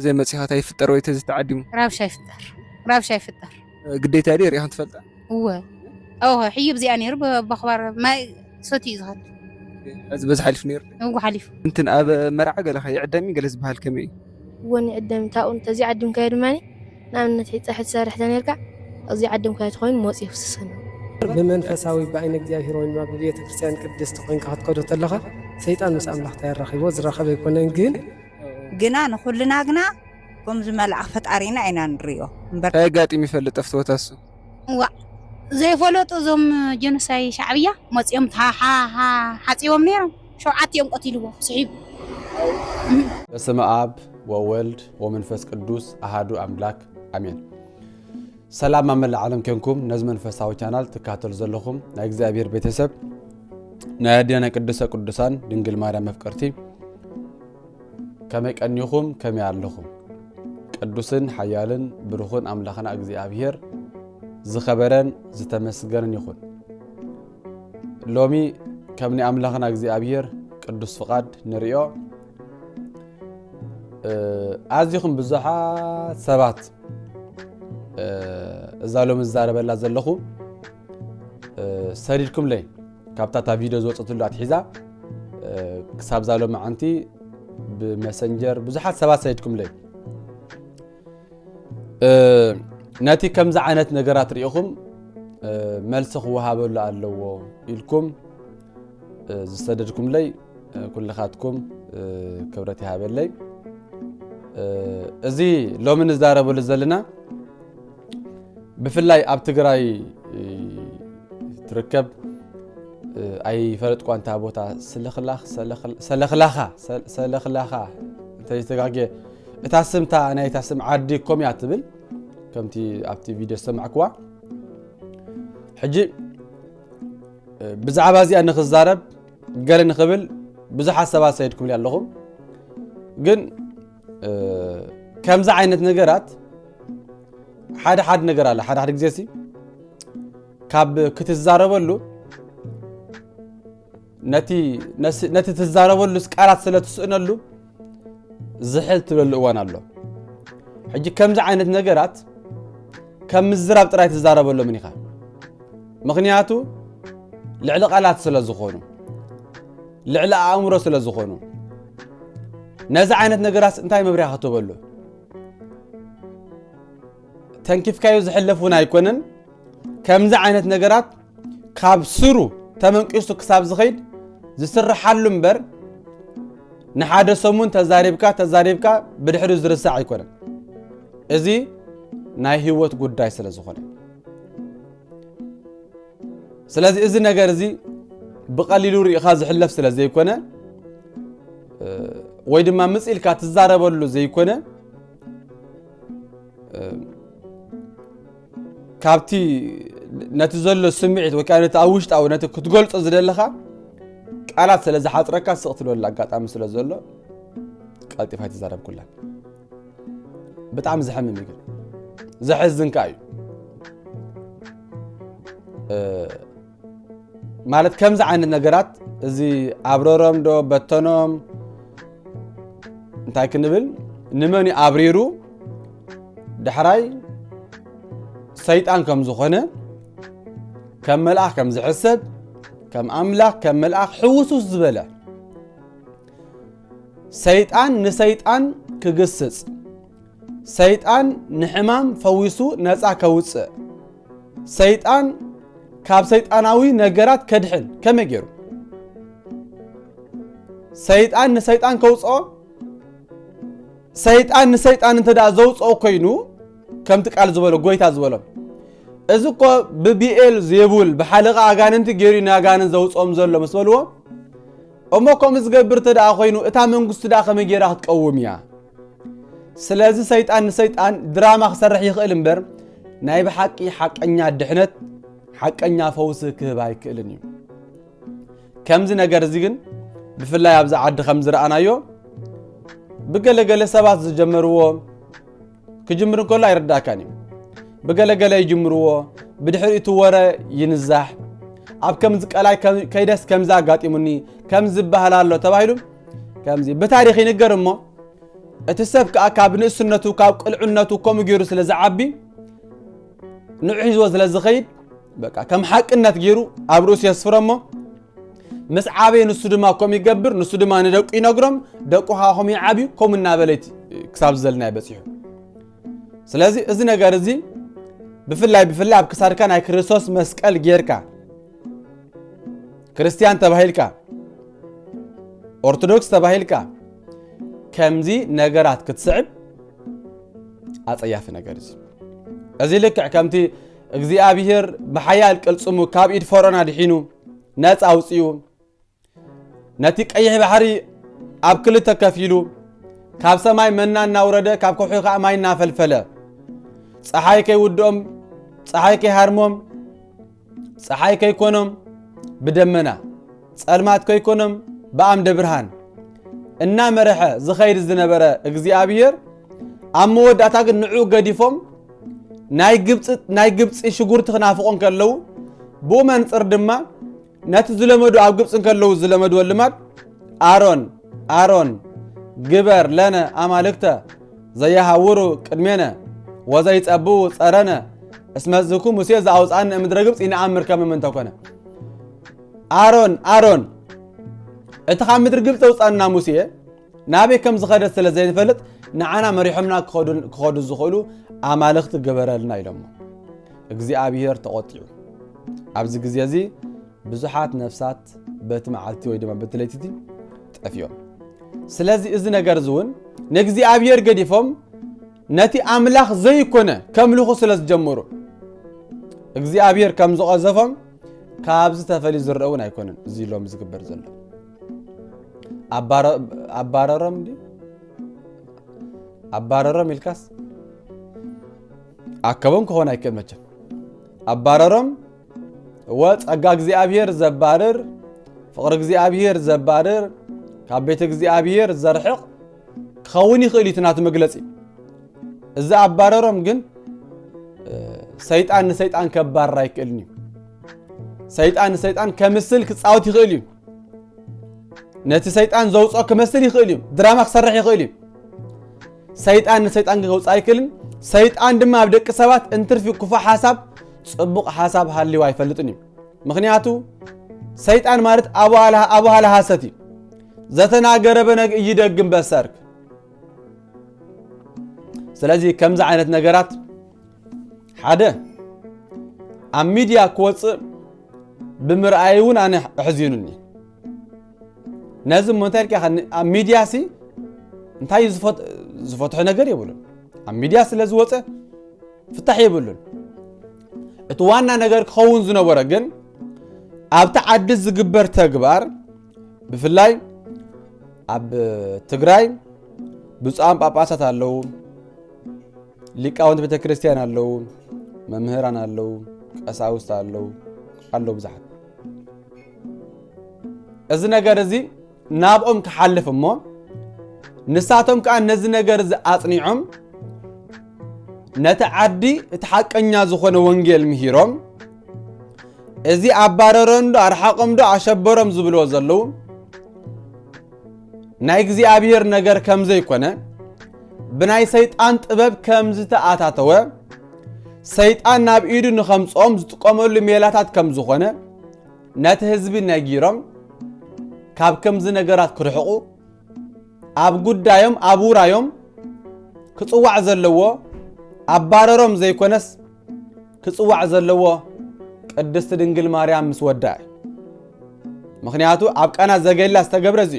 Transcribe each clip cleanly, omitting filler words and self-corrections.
زي مصيحات يفطر ويتز تعديم رابشا يفطر قديت هذه ريحان تفلت هو حيب زي انير بخبار ما صوتي يظهر بس حلف نير هو حلف انت اب مرعى قال خي عدامي جلس بهالكمي وني عدامي تاون تزي عدم كايد ماني نعم نتحي صحت سارح تنيركع ازي عدم كايد خوين موصي فسسن بمنفساوي بعين እግዚአብሔር ወይ በቤተ ክርስቲያን ቅድስት ኮይንካ ክትከዶ ተለኻ ሰይጣን ምስ ኣምላኽ ተራኺቦ ዝራኸበ ይኮነን ግና ንኹልና ግና ከም ዝመልዓ ፈጣሪና ኢና ንሪኦ እምበር ጋጢም ይፈልጥ ፍትወታሱ ዘይፈለጡ ዞም ጀኖሳይ ሻዕብያ መጽዮም ሓጺዎም ነይሮም ሸውዓትዮም ቀቲልዎ ስሒብ በስመ አብ ወወልድ ወመንፈስ ቅዱስ አሐዱ አምላክ አሜን። ሰላም አመል ዓለም ከንኩም ነዝ መንፈሳዊ ቻናል ተካተሉ ዘለኹም ናይ እግዚአብሔር ቤተሰብ ናይ አዲያና ቅዱሳን ድንግል ማርያም መፍቀርቲ ከመይ ቀኒኹም ከመይ ኣለኹም ቅዱስን ሓያልን ብሩኽን አምላኽና እግዚአብሔር ዝኸበረን ዝተመስገነን ይኹን ሎሚ ከምኒ አምላኽና እግዚአብሔር ቅዱስ ፍቃድ ንሪኦ ኣዝኹም ብዙሓት ሰባት እዛሎም ዝዛረበላ ዘለኹ ሰሪድኩም ለይ ካብታ ቪድዮ ዝወፅትሉ ኣትሒዛ ክሳብ ዛሎም ማዓንቲ ብመሰንጀር ብዙሓት ሰባት ሰሪድኩም ለይ ነቲ ከምዛ ዓይነት ነገራት ሪኢኹም መልሲ ክወሃበሉ ኣለዎ ኢልኩም ዝሰደድኩም ለይ ኩልኻትኩም ክብረት ይሃበለይ እዚ ሎሚ ንዛረበሉ ዘለና بفلاي أب تجراي تركب أي فرد قانتا بوتا سلخلاخا تيجي تاسم تا أنا تاسم عادي كم يعتبل كم تي أبتي فيديو سمعكوا حجي بزعبازي أنا خزارب قال نخبل بزح سبعة سيدكم لي اللهم جن كم زعينة نجارات حد ነገር አለ حد ጊዜ ሲ ካብ ክትዛረበሉ ነቲ ትዛረበሉ ቃላት ስለትስእነሉ ዝሕል ትብለሉ እዋን ኣሎ ሕጂ ከምዚ ዓይነት ነገራት ከም ምዝራብ ጥራይ ትዛረበሉ ምን ኢኻ ምክንያቱ ልዕሊ ቃላት ስለ ዝኾኑ ልዕሊ ኣእምሮ ስለ ዝኾኑ ነዚ ዓይነት ነገራት እንታይ መብርያ ክትበሉ تنكيف كايو زحلفونا يكونن كمزا عينت نجارات كاب سرو تمنقيسو كساب زخيد زسر حلو مبر نحاده سمون تزاريبكا بدحرو زرساع يكونن ازي ناي هيوت قداي سلازخونه سلازي ازي نجار زي بقليلو ريخا زحلف سلازي يكونه ويدما مسئلكا تزاربلو زي يكونه كابتي نتزل سمعت وكانت أوشت أو نت كتقولت أزدلها قالت سلازة حاطرك سقطلو لاقات أمس سلازلو قالت في هاي تزارب كلها بتعم زحم ميقل زحزن كايو مالت كم زعان النقرات زي عبرورم دو بطنوم انتاي كنبل نموني عبريرو دحراي سيطان كم زخونه كم ملأخ كم زحسب كم أملاخ كم ملأخ حوسوس زبلة سيطان نسيطان كقصص سيطان نحمام فويسو نزع كوص سيطان كاب سيطاناوي نجرات كدحن كم يجرو سيطان نسيطان كوصو سيطان نسيطان انتدا زوصو كينو كم تقال زبلو قويتا زبلو ازوكو ببيئل زيبول بحلقة اغاننتي جيرين اغانن زوصوم زلو مسبلو اموكم ازقبر تدا خوينو اتا منغست دا خمي جيرا تقوميا سلازي سيطان دراما خسرح يخيل امبر ناي بحقي حقنيا دحنت حقنيا فوس كهباي كلنيو كمز نجر زيغن بفلا يابز عد خمز رانايو بقلقل سبات زجمرو كجمرن كله يرداكاني بقلقل يجمرو بدحريتو ورا ينزح اب كمز قلاي كيدس كمزا غاطيمني كمز بحالالو تبايلو كمزي بتاريخ ينገርሞ اتسب كاب نسنتو كاب قلعنتو كم غيرو سلازعبي نعيزو سلازخيد بقى كم حقنت غيرو ابروس يسفرمو مسعابي نسو دما كم يغبر نسو دما ندقو ينغرم دقوها هم يعبي كم نابلت كساب زلنا يبصيو سلازي እዚ ነገር እዚ بفلاي ኣብ ክሳድካ ናይ ክርስቶስ መስቀል ጌርካ ክርስቲያን ተባሂልካ ኦርቶዶክስ ተባሂልካ ከምዚ ነገራት ክትስዕብ ኣጸያፍ ነገር እዚ ልክዕ ከምቲ እግዚአብሔር በሓያል ቅልጽሙ ካብ ኢድ ፈርዖን አድሒኑ ነፃ አውጽዩ ነቲ ቀይሕ ባሕሪ ኣብ ክልተ ከፊሉ ካብ ሰማይ መና እናውረደ ካብ ከውሒ ከዓ ማይ እናፈልፈለ ፀሓይ ከይውድኦም ፀሓይ ከይሃርሞም ፀሓይ ከይኮኖም ብደመና ጸልማት ከይኮኖም በአምደ ብርሃን እና መረሐ ዝኸይድ ዝነበረ እግዚአብሔር ኣብ መወዳእታ ግን ንዑ ገዲፎም ናይ ግብጽ ሽጉርቲ ክናፍቆን ከለው ብመንጽር ድማ ነቲ ዝለመዱ ኣብ ግብጽ ከለው ዝለመዱ ልማድ አሮን ግበር ለነ አማልክተ ዘያሃውሩ ቅድሜነ ወዘይጸቡ ጸረነ እስመዝኩ ሙሴ ዘአውጻን ምድረ ግብጽ ይነአምር ከመን ተኮነ አሮን እቲ ካብ ምድሪ ግብጽ ውጻና ሙሴ ናቤ ከም ዝኸደ ስለ ዘይፈልጥ ንዓና መሪሖምና ክኸዱ ዝኽእሉ አማልክት ገበረልና ኢሎም እግዚአብሔር ተቆጥዑ ኣብዚ ግዜ እዚ ብዙሓት ነፍሳት በቲ መዓልቲ ወይ ድማ በቲ ለይቲ ጠፍዮም ስለዚ እዚ ነገር ዝውን ንእግዚአብሔር ገዲፎም ነቲ አምላኽ ዘይኮነ ከምልኹ ስለዝጀመሩ እግዚአብሔር ከም ዝቀዘፎም ካብዚ ተፈሊ ዝረውን ኣይኮነን እዚ ሎም ዝግበር ዘሎ አባረረም ኢልካስ አከበም ከሆነ አይከመቸም አባረረም ወጸጋ እግዚአብሔር ዘባረር ፍቅር እግዚአብሔር ዘባረር ካብ ቤተ እግዚአብሔር ዘርሕቅ ከውን ይኽእል ይትናት መግለጺ እዛ አባረረም ግን ሰይጣን ከባራ ይክልኒ ሰይጣን ከምስል ክጻወት ይኽእል እዩ ነቲ ሰይጣን ዘውጾ ከመስል ይኽእል እዩ ድራማ ክሰርሕ ይኽእል እዩ ሰይጣን ከውጻ ይክልን ሰይጣን ድማ ኣብ ደቂ ሰባት እንትርፊ ኩፋ ሓሳብ ጽቡቕ ሓሳብ ሃሊው አይፈልጥን ምክንያቱ ሰይጣን ማለት አባላ ሐሰቲ ዘተናገረ በነግ ይደግም በሰርክ ስለዚህ ከምዛ አይነት ነገራት ሓደ ኣብ ሚዲያ ኮጽ ብምርአዩን አነ አሕዚኑኒ ነዝም ሞንታልካ ኣብ ሚዲያ ሲ እንታይ ዝፈትሕ ነገር ይብሉን ኣብ ሚዲያ ስለዝወፀ ፍታሕ ይብሉን እቲ ዋና ነገር ክኸውን ዝነበረ ግን ኣብታ ዓዲ ዝግበር ተግባር ብፍላይ ኣብ ትግራይ ብፁዓን ጳጳሳት አለው ሊቃውንት ቤተክርስቲያን አለው መምህራን አለው ቀሳውስት አለው ብዙሓት እዚ ነገር እዚ ናብኦም ክሓልፍ እሞ ንሳቶም ከዓ ነዚ ነገር ዝኣጽኒዖም ነቲ ዓዲ እቲ ሓቀኛ ዝኾነ ወንጌል ምሂሮም እዚ ኣባረሮም ዶ ኣርሓቆም ዶ ኣሸበሮም ዝብልዎ ዘለው ናይ እግዚአብሔር ነገር ከም ዘይኮነ ብናይ ሰይጣን ጥበብ ከም ዝተኣታተወ ሰይጣን ናብ ኢዱ ንኸምጾም ዝጥቀመሉ ሜላታት ከም ዝኾነ ነቲ ህዝቢ ነጊሮም ካብ ከምዚ ነገራት ክርሕቁ ኣብ ጉዳዮም ኣብ ውራዮም ክጽዋዕ ዘለዎ ኣባረሮም ዘይኮነስ ክጽዋዕ ዘለዎ ቅድስት ድንግል ማርያም ምስ ወዳእ ምክንያቱ ኣብ ቀና ዘገላ ዝተገብረ እዚ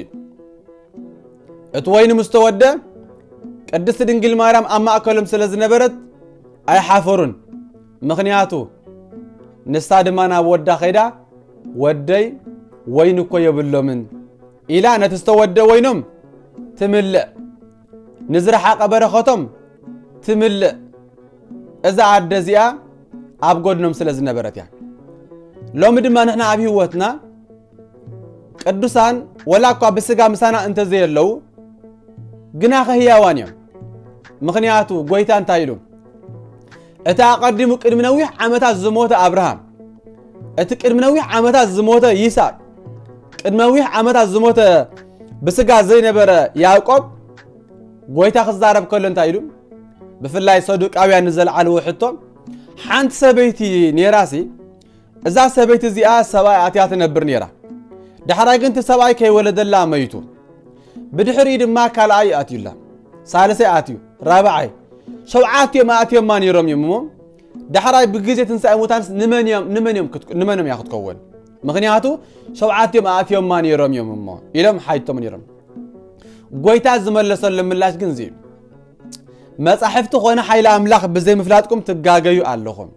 እቲ ወይኒ ምስ ተወደ ቅድስት ድንግል ማርያም ኣብ ማእከሎም ስለ ዝነበረት ኣይሓፈሩን ምክንያቱ ንሳ ድማ ናብ ወዳ ኸይዳ ወደይ ወይን እኮ የብሎምን ኢላ ነቲ ዝተወደ ወይኖም ትምልእ ንዝረሓቐ በረኸቶም ትምልእ እዛ ዓደ እዚኣ ኣብ ጎድኖም ስለ ዝነበረት እያ ሎሚ ድማ ንሕና ኣብ ህይወትና ቅዱሳን ወላ እኳ ብስጋ ምሳና እንተዘየለው ግና ኸህያዋን እዮም ምክንያቱ ጎይታ እንታይ ኢሉ እቲ ኣቐዲሙ ቅድሚ ነዊሕ ዓመታት ዝሞተ አብርሃም እቲ ቅድሚ ነዊሕ ዓመታት ዝሞተ ይስሐቅ ቅድሚ ነዊሕ ዓመታት ዝሞተ ብስጋ ዘይነበረ ያዕቆብ ጎይታ ክዛረብ ከሎ እንታይ ኢሉ ብፍላይ ሰዱቃውያን ንዘለዓልዎ ሕቶ ሓንቲ ሰበይቲ ነራሲ እዛ ሰበይቲ እዚኣ ሰብኣይ ኣትያ ትነብር ነራ ድሕራይ ግን እቲ ሰብኣይ ከይወለደላ መይቱ ብድሕሪ ድማ ካልኣይ ኣትዩላ ሳልሰይ ኣትዩ ራብዓይ ሸውዓትዮም ኣትዮማ ነይሮም እዮም እሞ ድሕራይ ብግዜ ትንሳኤ ሙታንስ ንመን እያ ክትከውን ምክንያቱ ሸውዓትዮም ኣትዮማ ነይሮም እዮም እሞ ኢሎም ሓይቶም ነይሮም ጎይታ ዝመለሰሉ ምላሽ ግን እዚ መጻሕፍቲ ኮነ ሓይሊ ኣምላኽ ብዘይ ምፍላጥኩም ትጋገዩ ኣለኹም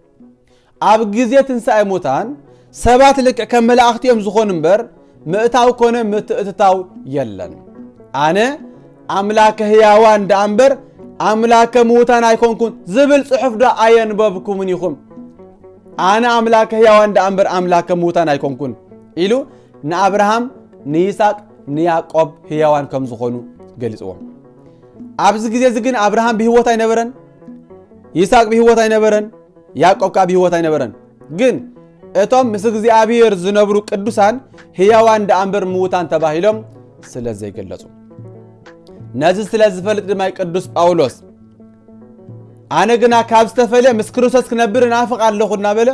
ኣብ ግዜ ትንሳኤ ሙታን ሰባት ልክዕ ከም መላእኽቲ እዮም ዝኾኑ እምበር ምእታው ኮነ ምትእትታው የለን ኣነ ኣምላከ ህያዋን ዳ እምበር ኣምላከ ሙታን ኣይኮንኩን ዝብል ጽሑፍ ዶ ኣየንበብኩምን ኢኹም ኣነ ኣምላከ ህያዋን ዳ እምበር ኣምላከ ሙታን ኣይኮንኩን ኢሉ ንኣብርሃም ንይስሐቅ ንያዕቆብ ህያዋን ከም ዝኾኑ ገሊጽዎም ኣብዚ ግዜ እዚ ግን ኣብርሃም ብህይወት ኣይነበረን ይስሐቅ ብህይወት ኣይነበረን ያዕቆብ ከዓ ብህይወት ኣይነበረን ግን እቶም ምስ እግዚኣብሔር ዝነብሩ ቅዱሳን ህያዋን ዳ እምበር ሙታን ተባሂሎም ስለ ዘይገለጹ ነዚ ስለ ዝፈልጥ ድማ ቅዱስ ጳውሎስ ኣነ ግና ካብ ዝተፈለ ምስ ክርስቶስ ክነብር ናፍቕ ኣለኹ እናበለ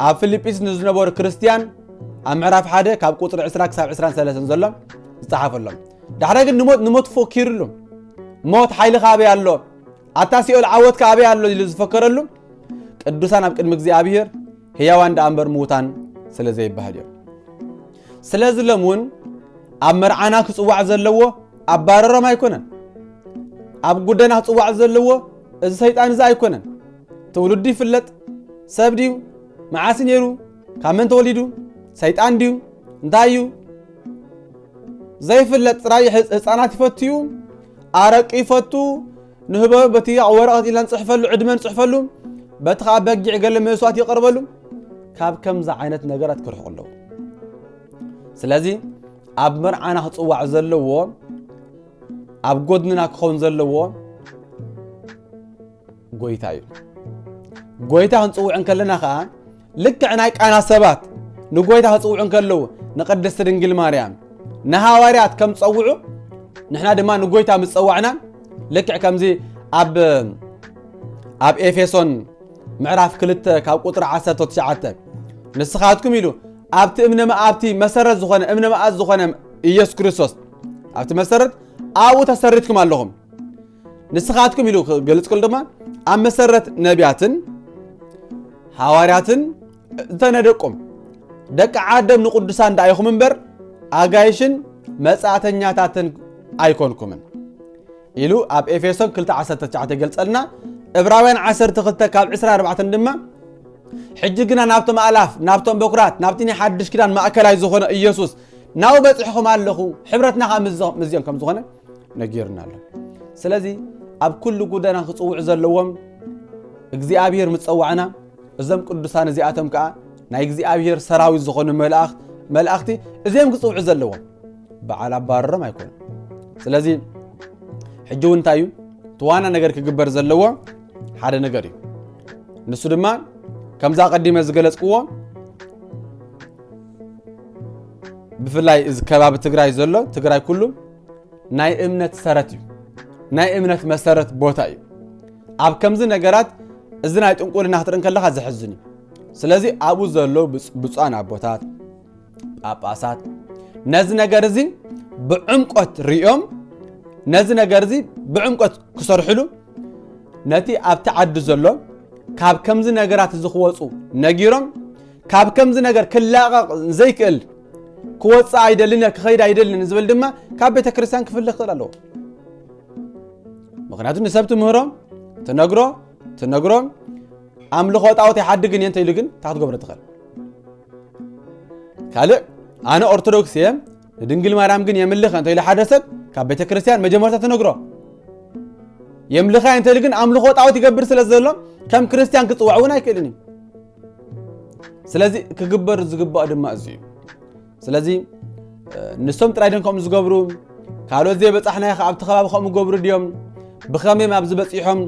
ኣብ ፊልጵስ ንዝነበሩ ክርስቲያን ኣብ ምዕራፍ 1 ካብ ቁጥሪ 20 ክሳብ 23 ዘሎ ዝፀሓፈሎም ድሕሪ ግን ንሞት ፎኪሩሉ ሞት ሓይሊ ካበይ ኣሎ ኣታሲኦል ዓወት ካበይ ኣሎ ኢሉ ዝፈከረሉ ቅዱሳን ኣብ ቅድሚ እግዚኣብሔር ህያዋን ዳ እምበር ሙታን ስለ ዘይባሃል እዮም ስለዚ ለሙን ኣብ መርዓና ክጽዋዕ ዘለዎ ኣብ ባረሮም ኣይኮነን ኣብ ጉደና ክጽዋዕ ዘለዎ እዚ ሰይጣን እዚ ኣይኮነን ትውልዱ ይፍለጥ ሰብ ድዩ መዓስ ነይሩ ካብ መን ተወሊዱ ሰይጣን ድዩ እንታይ እዩ ዘይፍለጥ ጥራይ ህፃናት ይፈትዩ ኣረቂ ይፈቱ ንህበ በቲ ወረቐት ኢላ ንጽሕፈሉ ዕድመ ንጽሕፈሉ በቲ ከዓ በጊዕ ገለ መስዋዕት ይቐርበሉ ካብ ከምዛ ዓይነት ነገራት ክርሕቑ ኣለዉ ስለዚ ኣብ መርዓና ክጽዋዕ ዘለዎ ኣብ ጎድንና ክኸውን ዘለዎ ጎይታ እዩ ጎይታ ክንጽውዕ ከለና ከዓ ልክዕ ናይ ቃና ሰባት ንጎይታ ክጽውዑ ከለዉ ንቅድስቲ ድንግል ማርያም ንሃዋርያት ከም ጸውዑ ንሕና ድማ ንጎይታ ምጽዋዕና ልክዕ ከምዚ ኣብ ኤፌሶን ምዕራፍ 2 ካብ ቁጥሪ 19 ንስኻትኩም ኢሉ ኣብቲ እምነ መዓብቲ መሰረት ዝኾነ እምነ መዓዝ ዝኾነ ኢየሱስ ክርስቶስ ኣብቲ መሰረት ኣብኡ ተሰሪትኩም ኣለኹም ንስኻትኩም ኢሉ ገልጽ ክል ድማ ኣብ መሰረት ነቢያትን ሃዋርያትን ዝተነደቁም ደቂ ዓደም ንቅዱሳን ዳይኹም እምበር ኣጋይሽን መጻተኛታትን ኣይኮንኩምን ኢሉ ኣብ ኤፌሶን 2:19 ገልጸልና ዕብራውያን 12 ካብ 24 ድማ ሕጂ ግና ናብቶም ኣላፍ ናብቶም በኩራት ናብቲ ናይ ሓድሽ ኪዳን ማእከላይ ዝኾነ ኢየሱስ ናው በጽሕኹም ኣለኹ ሕብረትና ከምዚኦም ከም ዝኾነ ነጊርና ኣሎ ስለዚ ኣብ ኩሉ ጉዳና ክጽውዕ ዘለዎም እግዚአብሔር ምጽዋዕና እዞም ቅዱሳን እዚኣቶም ከዓ ናይ እግዚአብሔር ሰራዊት ዝኾኑ መላእኽቲ እዚኦም ክጽውዑ ዘለዎም በዓል ኣባረሮም ኣይኮኑን ስለዚ ሕጂ እንታይ እዩ ተዋና ነገር ክግበር ዘለዎ ሓደ ነገር እዩ ንሱ ድማ ከምዛ ቀዲመ ዝገለጽክዎ ብፍላይ እዚ ከባቢ ትግራይ ዘሎ ትግራይ ኩሉ ናይ እምነት ሰረት እዩ ናይ እምነት መሰረት ቦታ እዩ ኣብ ከምዚ ነገራት እዚ ናይ ጥንቁልና ክትርን ከለኻ ዘሕዝን እዩ ስለዚ ኣብኡ ዘሎ ብፁዓን ኣቦታት ጳጳሳት ነዚ ነገር እዚ ብዕምቆት ሪኦም ነዚ ነገር እዚ ብዕምቆት ክሰርሕሉ ነቲ ኣብቲ ዓዲ ዘሎ ካብ ከምዚ ነገራት ዝኽወፁ ነጊሮም ካብ ከምዚ ነገር ክላቐቕ ዘይክእል ክወፅእ ኣይደልን ክኸይድ ኣይደልን ዝብል ድማ ካብ ቤተ ክርስቲያን ክፍለ ክኽእል ኣለዎ ምክንያቱ ንሰብ ትምህሮም ትነግሮም ኣምልኾ ጣዖት ይሓድግን እየ እንተኢሉ ግን እንታይ ክትገብሮ ትኽእል ካልእ ኣነ ኦርቶዶክስ እየ ንድንግል ማርያም ግን የምልኽ እንተኢሉ ሓደ ሰብ ካብ ቤተ ክርስቲያን መጀመርታ ትነግሮ የምልኻ እንተኢሉ ግን ኣምልኾ ጣዖት ይገብር ስለ ዘሎ ከም ክርስቲያን ክጽዋዕ እውን ኣይክእልን እዩ ስለዚ ክግበር ዝግባእ ድማ እዚ እዩ ስለዚ ንሶም ጥራይ ደን ከምኡ ዝገብሩ ካልኦት ዘይበጻሕናዮ ኣብቲ ከባቢ ከምኡ ገብሩ ድዮም ብኸመይ ኣብ ዝበፂሖም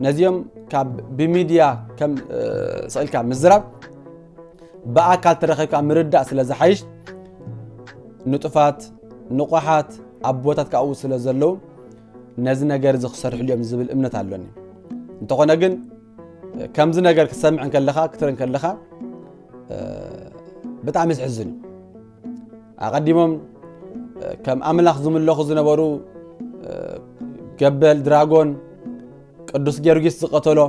ነዚኦም ካብ ብሚድያ ከም ስእልካ ምዝራብ ብኣካል ተረኺብካ ምርዳእ ስለ ዝሓይሽ ንጡፋት ንቑሓት ኣቦታት ካብኡ ስለ ዘለዉ ነዚ ነገር ዝኽሰርሑ ልዮም ዝብል እምነት ኣለኒ እንተኾነ ግን ከምዚ ነገር ክሰምዕን ከለኻ ክትርን ከለኻ ብጣዕሚ ዝሕዝን ኣቐዲሞም ከም ኣምላኽ ዝምለኹ ዝነበሩ ገበል ድራጎን ቅዱስ ጊዮርጊስ ዝቐተሎ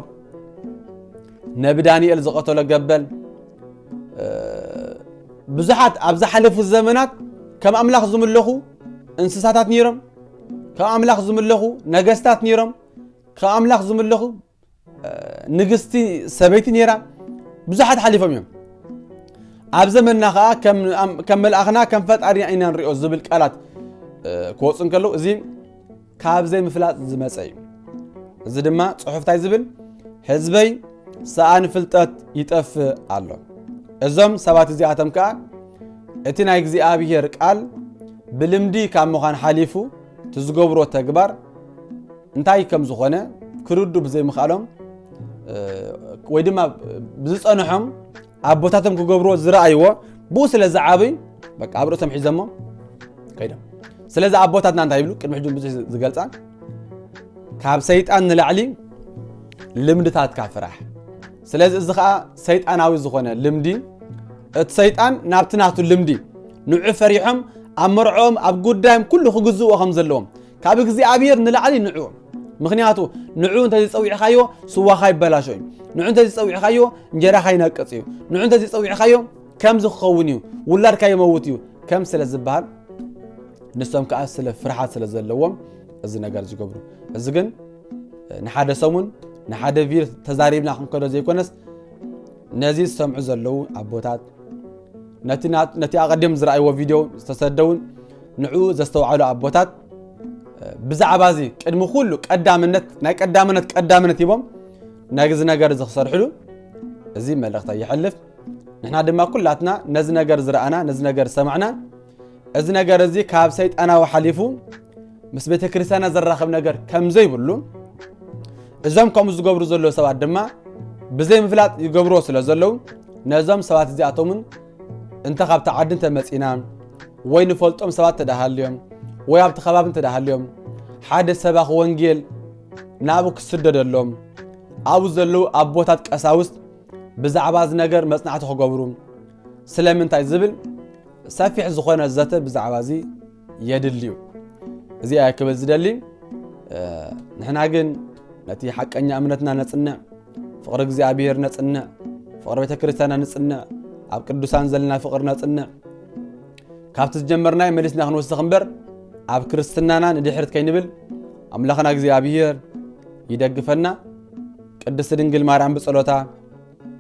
ነቢ ዳንኤል ዝቐተሎ ገበል ብዙሓት ኣብ ዝሓለፉ ዘመናት ከም ኣምላኽ ዝምለኹ እንስሳታት ነይሮም ከም ኣምላኽ ዝምለኹ ነገስታት ነይሮም ከም ኣምላኽ ዝምለኹ ንግስቲ ሰበይቲ ነይራ ብዙሓት ሓሊፎም እዮም ኣብ ዘመንና ከዓ ከም መልኣኽና ከም ፈጣሪና ኢና ንሪኦ ዝብል ቃላት ክወፁ እንከለዉ እዚ ካብ ዘይምፍላጥ ዝመፀ እዩ እዚ ድማ ፅሑፍ እንታይ ዝብል ህዝበይ ሰኣን ፍልጠት ይጠፍእ ኣሎ እዞም ሰባት እዚኣቶም ከዓ እቲ ናይ እግዚኣብሔር ቃል ብልምዲ ካብ ምዃን ሓሊፉ ትዝገብሮ ተግባር እንታይ ከም ዝኾነ ክርዱ ብዘይምኽኣሎም ወይ ድማ ብዝፀንሖም ኣቦታቶም ክገብሮ ዝረኣይዎ ብኡ ስለ ዝዓበይ በቃ ኣብ ርእሶም ሒዘሞ ከይዶም ስለዚ ኣቦታትና እንታይ ይብሉ ቅድሚ ሕጂ ብዙሕ ዝገልፃ ካብ ሰይጣን ንላዕሊ ልምድታትካ ፍራሕ ስለዚ እዚ ከዓ ሰይጣናዊ ዝኾነ ልምዲ እቲ ሰይጣን ናብቲ ናቱ ልምዲ ንዑ ፈሪሖም ኣብ መርዖም ኣብ ጉዳዮም ኩሉ ክግዝእዎ ከም ዘለዎም ካብ እግዚኣብሔር ንላዕሊ ንዑ ምክንያቱ ንዑ እንተዝፀዊዕኻዮ ስዋኻ ይበላሾ እዩ ንዑ እንተዝፀዊዕኻዮ እንጀራኻ ይነቅፅ እዩ ንዑ እንተዝፀዊዕኻዮ ከምዚ ክኸውን እዩ ውላድካ ይመውት እዩ ከም ስለ ዝበሃል ንሶም ከዓ ስለ ፍርሓት ስለ ዘለዎም እዚ ነገር ዝገብሩ እዚ ግን ንሓደ ሰሙን ንሓደ ቪድዮ ተዛሪብና ክንከዶ ዘይኮነስ ነዚ ዝሰምዑ ዘለዉ ኣቦታት ነቲ ኣቐዲም ዝረኣይዎ ቪድዮ ዝተሰደውን ንዑ ዘስተውዓሉ ኣቦታት ብዛዕባ እዚ ቅድሚ ኩሉ ቀዳምነት ናይ ቀዳምነት ሂቦም ነዚ ነገር ዝኽሰርሕሉ እዚ መልእኽቲ ይሕልፍ ንሕና ድማ ኩላትና ነዚ ነገር ዝረኣና ነዚ ነገር ሰማዕና እዚ ነገር እዚ ካብ ሰይጣናዊ ሓሊፉ ምስ ቤተ ክርስቲያና ዘራኽብ ነገር ከም ዘይብሉ እዞም ከምኡ ዝገብሩ ዘለዉ ሰባት ድማ ብዘይ ምፍላጥ ይገብሮ ስለ ዘለዉ ነዞም ሰባት እዚኣቶምን እንተ ካብቲ ዓዲ እንተመፂና ወይ ንፈልጦም ሰባት ተዳሃልዮም ወይ ኣብቲ ከባቢ እንተዳሃልዮም ሓደ ሰባኺ ወንጌል ናብኡ ክስደደሎም ኣብኡ ዘለዉ ኣቦታት ቀሳውስት ብዛዕባ እዚ ነገር መፅናዕቲ ክገብሩ ስለምንታይ ዝብል ሰፊሕ ዝኾነ ዘተ ብዛዕባ እዚ የድልዩ እዚኣ ክብል ዝደሊ ንሕና ግን ነቲ ሓቀኛ እምነትና ነፅንዕ ፍቕሪ እግዚኣብሔር ነፅንዕ ፍቕሪ ቤተ ክርስቲያና ነፅንዕ ኣብ ቅዱሳን ዘለና ፍቕሪ ነፅንዕ ካብቲ ዝጀመርናይ መሊስና ክንወስኽ እምበር ኣብ ክርስትናና ንድሕሪት ከይንብል ኣምላኽና እግዚኣብሔር ይደግፈና ቅድስቲ ድንግል ማርያም ብጸሎታ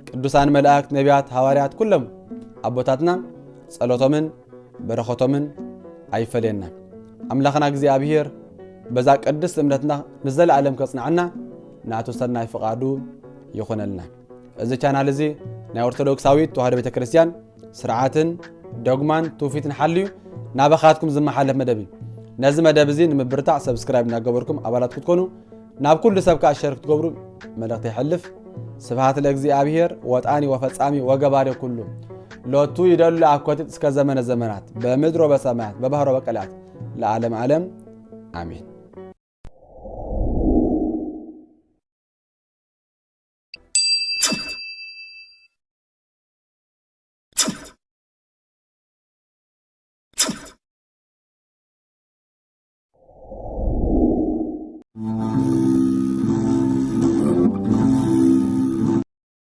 ቅዱሳን መላእክት ነቢያት ሃዋርያት ኩሎም ኣቦታትና ጸሎቶምን በረኸቶምን ኣይፈለየና ኣምላኽና እግዚኣብሔር በዛ ቅድስት እምነትና ንዘለዓለም ከጽንዓና ናቱ ሰናይ ፍቓዱ ይኹነልና እዚ ቻናል እዚ ናይ ኦርቶዶክሳዊት ተዋህዶ ቤተ ክርስቲያን ስርዓትን ዶግማን ትውፊትን ሓልዩ ናባኻትኩም ዝመሓለፍ መደብ እዩ ነዚ መደብ እዚ ንምብርታዕ ሰብስክራይብ እናገበርኩም ኣባላት ክትኮኑ ናብ ኩሉ ሰብ ከዓ ሸር ክትገብሩ መልእኽቲ ይሕልፍ ስብሃት ለእግዚአብሔር ወጣኒ ወፈጻሚ ወገባሪ ኩሉ ሎቱ ይደሉ አኮቲት እስከ ዘመነ ዘመናት በምድሮ በሰማያት በባህሮ በቀላያት ለዓለም ዓለም አሜን።